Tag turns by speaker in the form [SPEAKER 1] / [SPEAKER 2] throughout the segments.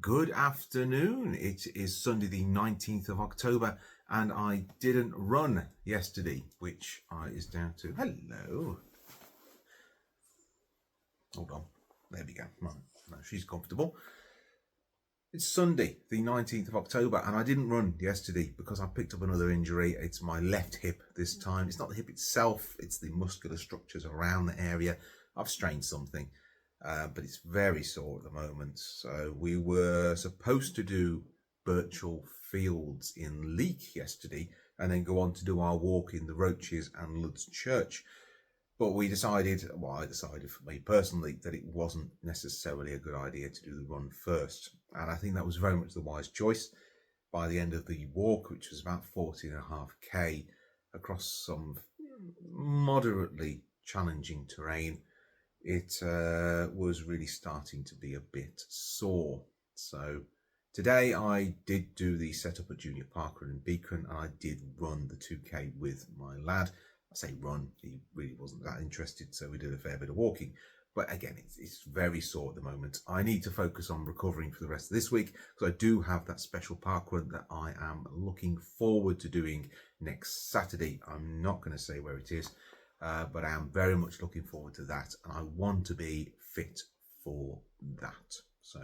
[SPEAKER 1] Good afternoon. It is Sunday the 19th of October and I didn't run yesterday, which is down to... Hello. Hold on. There we go. Right. No, she's comfortable. It's Sunday the 19th of October and I didn't run yesterday because I picked up another injury. It's my left hip this time. It's not the hip itself, it's the muscular structures around the area. I've strained something. But it's very sore at the moment. So we were supposed to do Birchall Fields in Leek yesterday and then go on to do our walk in the Roaches and Ludds Church. But we decided, well, I decided for me personally, that it wasn't necessarily a good idea to do the run first. And I think that was very much the wise choice. By the end of the walk, which was about 14.5k across some moderately challenging terrain, it was really starting to be a bit sore. So today I did do the setup at Junior Parkrun in Beacon and I did run the 2k with my lad. I say run, he really wasn't that interested, so we did a fair bit of walking. But again, it's very sore at the moment. I need to focus on recovering for the rest of this week because I do have that special parkrun that I am looking forward to doing next Saturday. I'm not going to say where it is. But I am very much looking forward to that and I want to be fit for that. So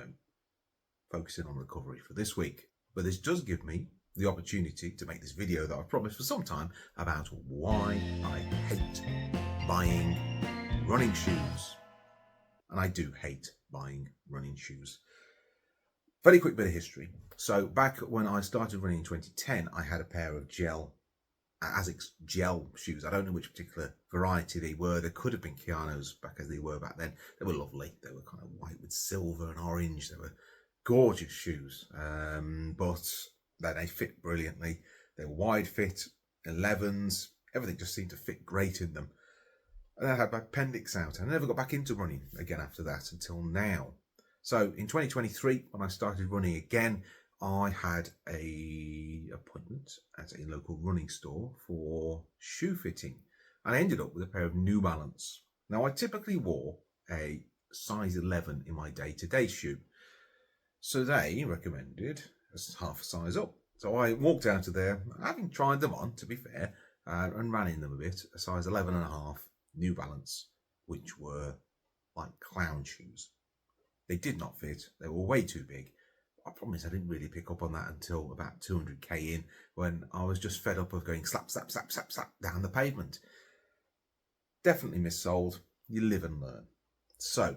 [SPEAKER 1] focusing on recovery for this week. But this does give me the opportunity to make this video that I've promised for some time about why I hate buying running shoes. And I do hate buying running shoes. Very quick bit of history. So back when I started running in 2010, I had a pair of ASICS gel shoes. I don't know which particular variety they were. They could have been Keanos back as they were back then. They were lovely. They were kind of white with silver and orange. They were gorgeous shoes, but they fit brilliantly. They were wide fit, 11s. Everything just seemed to fit great in them. And I had my appendix out. I never got back into running again after that until now. So in 2023, when I started running again, I had a appointment at a local running store for shoe fitting and I ended up with a pair of New Balance. Now I typically wore a size 11 in my day-to-day shoe, so they recommended half a size up. So I walked out of there, having tried them on to be fair, and ran in them a bit, a size 11.5 New Balance, which were like clown shoes. They did not fit, they were way too big. I promise I didn't really pick up on that until about 200k in, when I was just fed up of going slap, slap, slap, slap, slap down the pavement. Definitely missold. You live and learn. So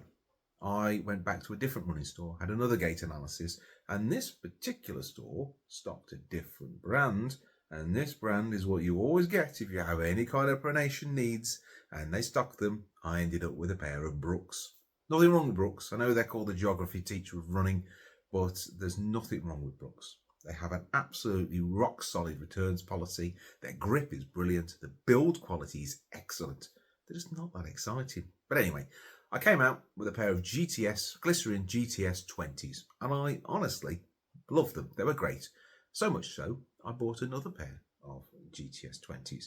[SPEAKER 1] I went back to a different running store, had another gait analysis, and this particular store stocked a different brand. And this brand is what you always get if you have any kind of pronation needs, and they stocked them. I ended up with a pair of Brooks. Nothing wrong with Brooks. I know they're called the geography teacher of running, but there's nothing wrong with Brooks. They have an absolutely rock solid returns policy. Their grip is brilliant. The build quality is excellent. They're just not that exciting. But anyway, I came out with a pair of Glycerin GTS 20s, and I honestly loved them. They were great. So much so, I bought another pair of GTS 20s.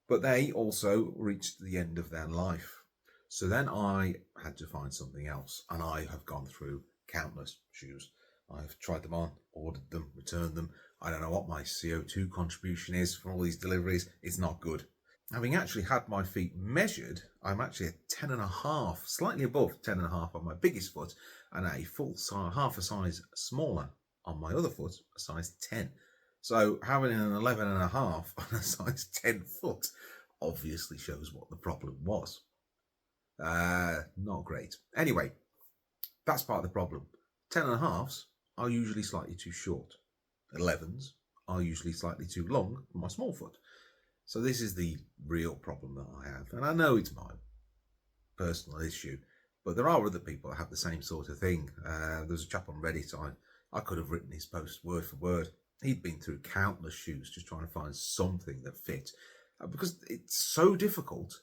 [SPEAKER 1] But they also reached the end of their life. So then I had to find something else, and I have gone through countless shoes. I've tried them on, ordered them, returned them. I don't know what my CO2 contribution is from all these deliveries. It's not good. Having actually had my feet measured, I'm actually at 10.5, slightly above 10.5 on my biggest foot, and a full size, half a size smaller on my other foot, a size 10. So having an 11.5 on a size 10 foot obviously shows what the problem was. Not great. Anyway, that's part of the problem. 10.5s are usually slightly too short. 11s are usually slightly too long for my small foot. So this is the real problem that I have. And I know it's my personal issue, but there are other people that have the same sort of thing. There's a chap on Reddit, I could have written his post word for word. He'd been through countless shoes just trying to find something that fit. Because it's so difficult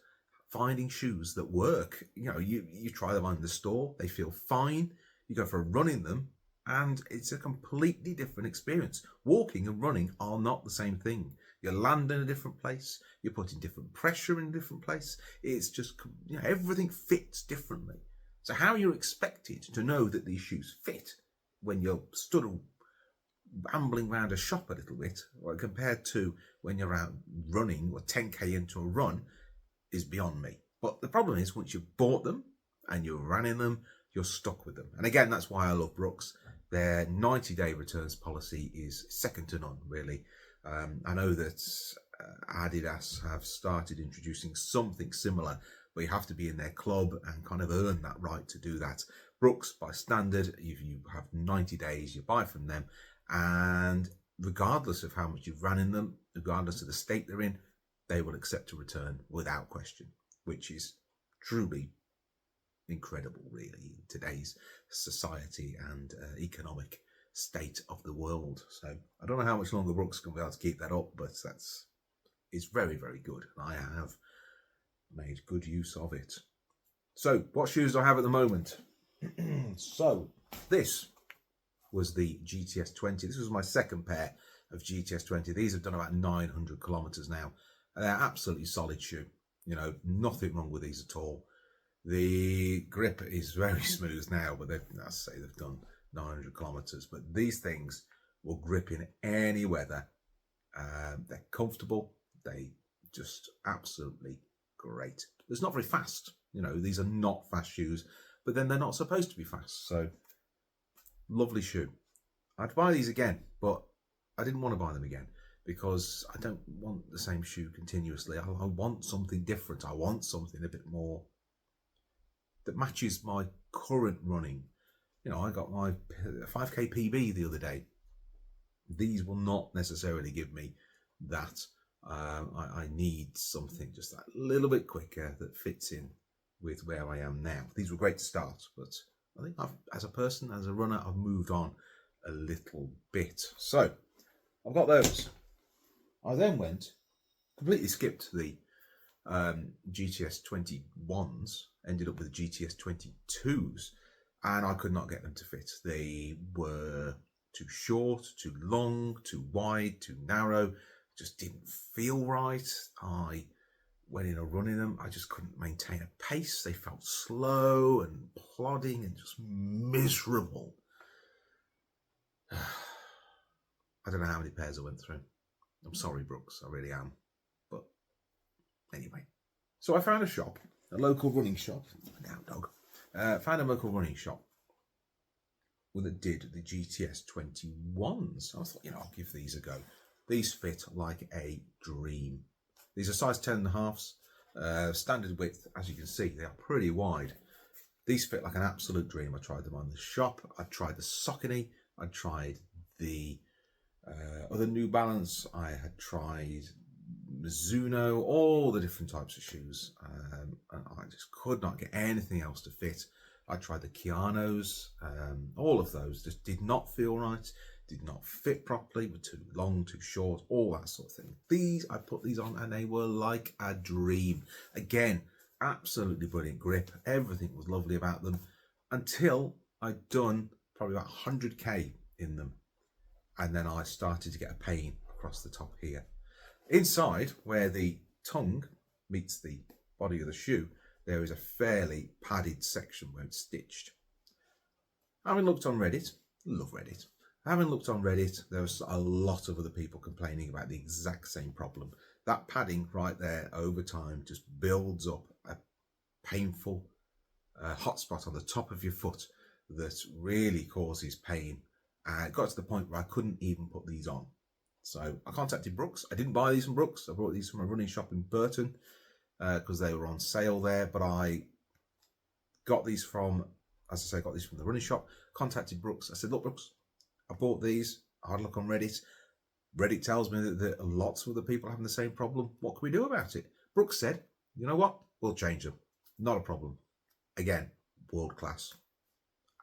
[SPEAKER 1] finding shoes that work. You know, you try them on in the store, they feel fine. You go for a run in them, and it's a completely different experience. Walking and running are not the same thing. You land in a different place, you're putting different pressure in a different place. It's just, you know, everything fits differently. So how you're expected to know that these shoes fit when you're stood ambling around a shop a little bit, or compared to when you're out running or 10k into a run, is beyond me. But the problem is, once you've bought them and you're running them, you're stuck with them. And again, that's why I love Brooks. Their 90-day returns policy is second to none, really. I know that Adidas have started introducing something similar, but you have to be in their club and kind of earn that right to do that. Brooks, by standard, if you have 90 days, you buy from them, and regardless of how much you've ran in them, regardless of the state they're in, they will accept a return without question, which is truly incredible, really, in today's society and economic state of the world. So I don't know how much longer Brooks can be able to keep that up, but it's very, very good, and I have made good use of it. So what shoes do I have at the moment? So this was the GTS 20. This was my second pair of GTS 20. These have done about 900 kilometers now, and they're absolutely solid shoe. You know, nothing wrong with these at all. The grip is very smooth now, but I say they've done 900 kilometers. But these things will grip in any weather. They're comfortable. They just absolutely great. It's not very fast. You know, these are not fast shoes, but then they're not supposed to be fast. So lovely shoe. I'd buy these again, but I didn't want to buy them again because I don't want the same shoe continuously. I want something different. I want something a bit more that matches my current running. You know, I got my 5k PB the other day. These will not necessarily give me that. I need something just that little bit quicker that fits in with where I am now. These were great to start, but I think as a person, as a runner, I've moved on a little bit. So I've got those. I then completely skipped the GTS 21s, ended up with GTS 22s, and I could not get them to fit. They were too short, too long, too wide, too narrow. Just didn't feel right. I went in a run in them. I just couldn't maintain a pace. They felt slow and plodding and just miserable. I don't know how many pairs I went through. I'm sorry, Brooks, I really am. But anyway, so I found a shop, a local running shop. Now, dog. Found a local running shop that did the GTS 21s. I thought, I'll give these a go. These fit like a dream. These are size 10.5s, standard width. As you can see, they are pretty wide. These fit like an absolute dream. I tried them on the shop. I tried the Saucony. I tried the other New Balance. I had tried Mizuno, all the different types of shoes. And I just could not get anything else to fit. I tried the Kianos. All of those just did not feel right. Did not fit properly, were too long, too short, all that sort of thing. I put these on and they were like a dream. Again, absolutely brilliant grip. Everything was lovely about them until I'd done probably about 100k in them. And then I started to get a pain across the top here. Inside, where the tongue meets the body of the shoe, there is a fairly padded section where it's stitched. Having looked on Reddit, love Reddit. Having looked on Reddit, there was a lot of other people complaining about the exact same problem. That padding right there over time just builds up a painful hot spot on the top of your foot that really causes pain. And it got to the point where I couldn't even put these on. So I contacted Brooks. I didn't buy these from Brooks. I bought these from a running shop in Burton because they were on sale there. But I got these from, as I say, got these from the running shop. Contacted Brooks. I said, look, Brooks, I bought these. I had a look on Reddit. Reddit tells me that lots of other people are having the same problem. What can we do about it? Brooks said, you know what? We'll change them. Not a problem. Again, world class.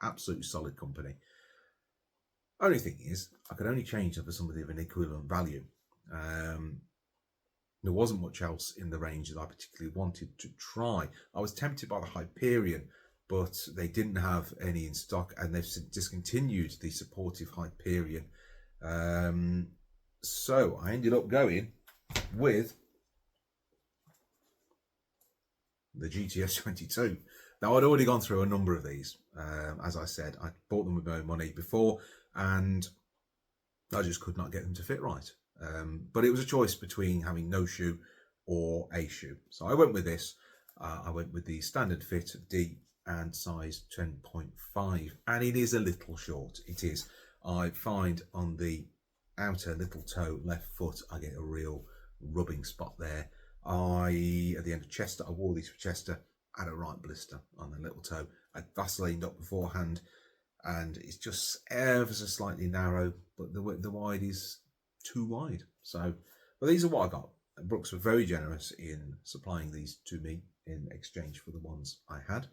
[SPEAKER 1] Absolutely solid company. Only thing is, I could only change them for somebody of an equivalent value. There wasn't much else in the range that I particularly wanted to try. I was tempted by the Hyperion, but they didn't have any in stock and they've discontinued the supportive Hyperion. So I ended up going with the GTS 22. Now, I'd already gone through a number of these. As I said, I bought them with my own money before, and I just could not get them to fit right. But it was a choice between having no shoe or a shoe. So I went with this. I went with the standard fit D and size 10.5, and it is a little short. It is. I find on the outer little toe left foot, I get a real rubbing spot there. At the end of Chester, I wore these for Chester, had a right blister on the little toe. I Vaselined up beforehand, and it's just ever so slightly narrow, but the wide is too wide. So, but these are what I got. Brooks were very generous in supplying these to me in exchange for the ones I had.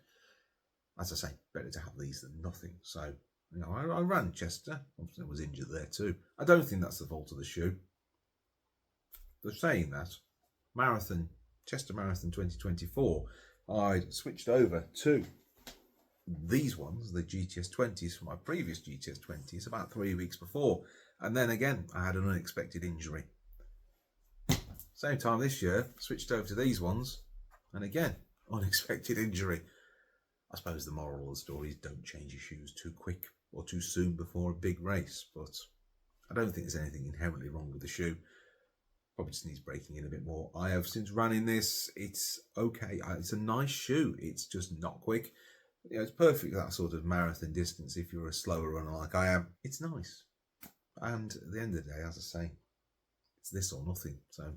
[SPEAKER 1] As I say, better to have these than nothing. So, you know, I ran Chester. Obviously, I was injured there too. I don't think that's the fault of the shoe. But saying that, Chester Marathon 2024, I'd switched over to these ones, the GTS 20s, from my previous GTS 20s about 3 weeks before. And then again, I had an unexpected injury. Same time this year, switched over to these ones, and again, unexpected injury. I suppose the moral of the story is don't change your shoes too quick or too soon before a big race, but I don't think there's anything inherently wrong with the shoe. Probably just needs breaking in a bit more. I have since run in this. It's okay. It's a nice shoe. It's just not quick. You know, it's perfect for that sort of marathon distance if you're a slower runner like I am. It's nice. And at the end of the day, as I say, it's this or nothing. So,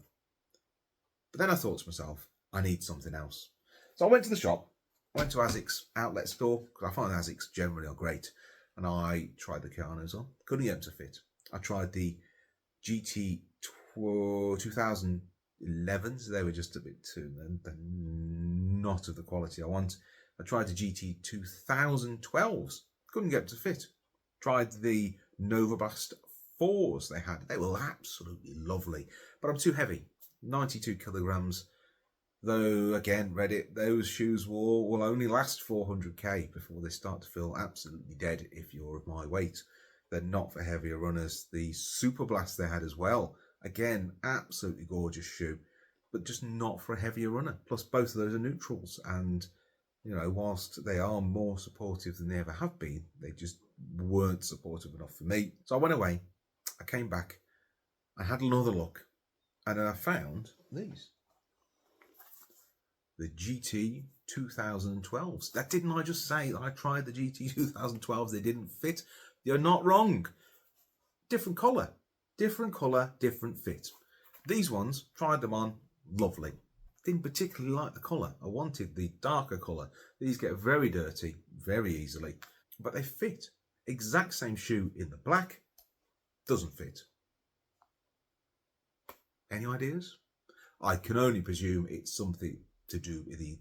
[SPEAKER 1] but then I thought to myself, I need something else. So I went to the shop, went to ASICS outlet store, because I find ASICS generally are great. And I tried the Keanos on. Couldn't get them to fit. I tried the GT 2011s. They were just a bit too, they're not of the quality I want. I tried the GT 2012s. Couldn't get them to fit. Tried the Novablast 4s they had. They were absolutely lovely. But I'm too heavy. 92 kilograms. Though, again, Reddit, those shoes will only last 400k before they start to feel absolutely dead if you're of my weight. They're not for heavier runners. The Superblast they had as well, again, absolutely gorgeous shoe, but just not for a heavier runner. Plus, both of those are neutrals, and, you know, whilst they are more supportive than they ever have been, they just weren't supportive enough for me. So I went away, I came back, I had another look, and then I found these. The GT 2012s. That didn't I just say that I tried the GT 2012s? They didn't fit. You're not wrong. Different colour, different fit. These ones, tried them on, lovely. Didn't particularly like the colour. I wanted the darker colour. These get very dirty very easily, but they fit. Exact same shoe in the black, doesn't fit. Any ideas? I can only presume it's something to do with the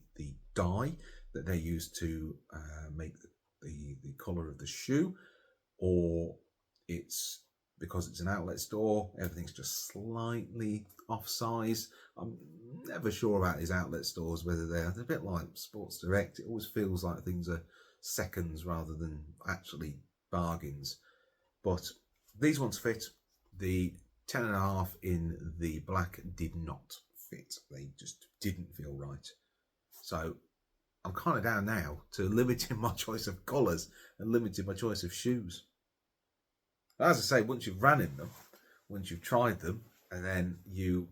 [SPEAKER 1] dye that they use to make the colour of the shoe, or it's because it's an outlet store, everything's just slightly off size. I'm never sure about these outlet stores, whether they're a bit like Sports Direct. It always feels like things are seconds rather than actually bargains. But these ones fit. The 10.5 in the black did not fit. They just didn't feel right. So I'm kind of down now to limiting my choice of colours and limiting my choice of shoes. As I say, once you've ran in them, once you've tried them, and then you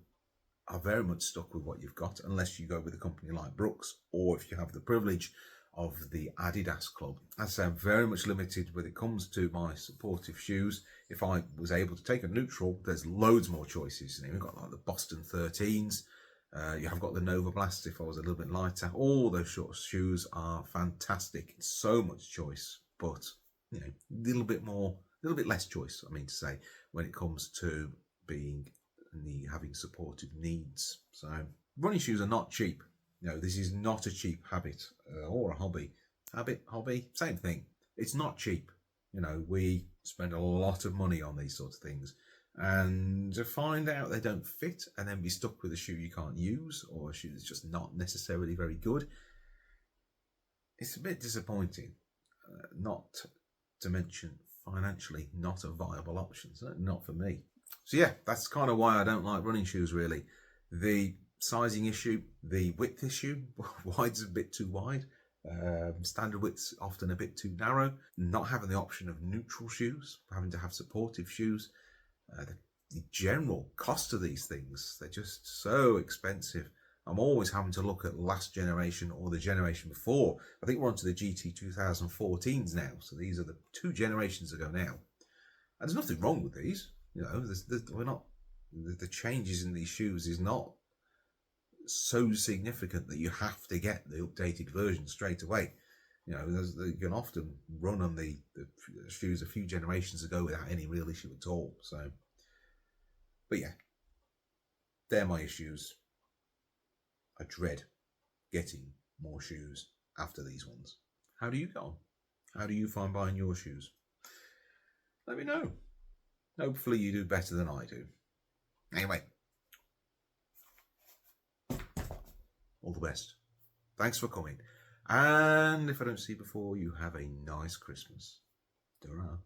[SPEAKER 1] are very much stuck with what you've got, unless you go with a company like Brooks, or if you have the privilege of the Adidas Club. As I say, I'm very much limited when it comes to my supportive shoes. If I was able to take a neutral, there's loads more choices. You've got like the Boston 13s, you have got the Novablast if I was a little bit lighter. All those short shoes are fantastic. So much choice, but you know, a little bit less choice, I mean to say, when it comes to having supportive needs. So running shoes are not cheap. You know, this is not a cheap habit or a hobby. Hobby, same thing. It's not cheap. You know, we spend a lot of money on these sorts of things, and to find out they don't fit and then be stuck with a shoe you can't use, or a shoe that's just not necessarily very good, it's a bit disappointing. Not to mention financially not a viable option, certainly not for me. So yeah, that's kind of why I don't like running shoes, really. The sizing issue, the width issue, wide's a bit too wide, Standard width's often a bit too narrow. Not having the option of neutral shoes, having to have supportive shoes. The general cost of these things, they're just so expensive. I'm always having to look at last generation or the generation before. I think we're onto the GT 2014s now, so these are the 2 generations ago now. And there's nothing wrong with these. You know, we're not. The changes in these shoes is not so significant that you have to get the updated version straight away. You know, you can often run on the shoes a few generations ago without any real issue at all. So, but yeah, they're my issues. I dread getting more shoes after these ones. How do you go on? How do you find buying your shoes? Let me know. Hopefully you do better than I do. Anyway, all the best. Thanks for coming. And if I don't see you before, you have a nice Christmas. Ta-ra.